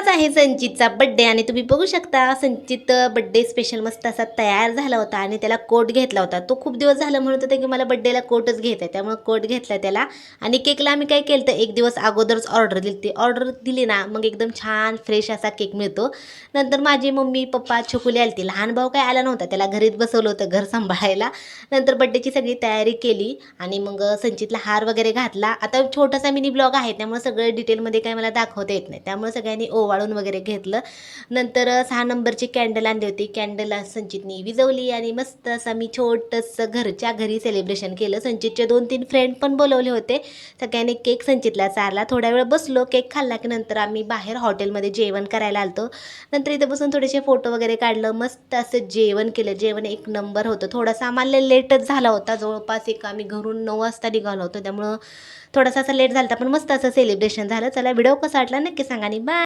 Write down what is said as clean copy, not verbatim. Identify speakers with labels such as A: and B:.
A: आहे संचितचा बड्डे आणि तुम्ही बघू शकता संचित बड्डे स्पेशल मस्त असा तयार झाला होता आणि त्याला कोट घेतला होता. तो खूप दिवस झालं म्हणत होता की मला बड्डेला कोटच घ्यायचा आहे, त्यामुळे कोट घेतला त्याला. आणि केकला आम्ही काय केलं तर एक दिवस अगोदरच ऑर्डर दिली ना मग एकदम छान फ्रेश असा केक मिळतो. नंतर माझी मम्मी पप्पा छकुली आली, लहान भाऊ काय आला नव्हता, त्याला घरीच बसवलं होतं घर सांभाळायला. नंतर बड्डेची सगळी तयारी केली आणि मग संचितला हार वगैरे घातला. आता छोटासा मिनी ब्लॉग आहे त्यामुळे सगळं डिटेलमध्ये काही मला दाखवता येत नाही, त्यामुळे सगळ्यांनी ओवाळून वगैरे घेतलं. नंतर 6 नंबरची कॅन्डल आणली होती, कॅन्डल संचितनी विजवली आणि मस्त असं मी छोटंसं घरच्या घरी सेलिब्रेशन केलं. संचितचे 2-3 फ्रेंड पण बोलवले होते. सगळ्यांनी केक संचितला चारला, थोड्या वेळ बसलो, केक खाल्ला की नंतर आम्ही बाहेर हॉटेलमध्ये जेवण करायला आलतो. नंतर इथं बसून थोडेसे फोटो वगैरे काढलं, मस्त असं जेवण केलं. जेवण एक नंबर होतं. थोडासा आम्हाला लेटच झाला होता, जवळपास आम्ही घरून 9 वाजता निघालो होतो, त्यामुळं थोडासा असं लेट झाला पण मस्त असं सेलिब्रेशन झालं. चला व्हिडिओ कसा वाटला नक्की सांगा आणि बाय.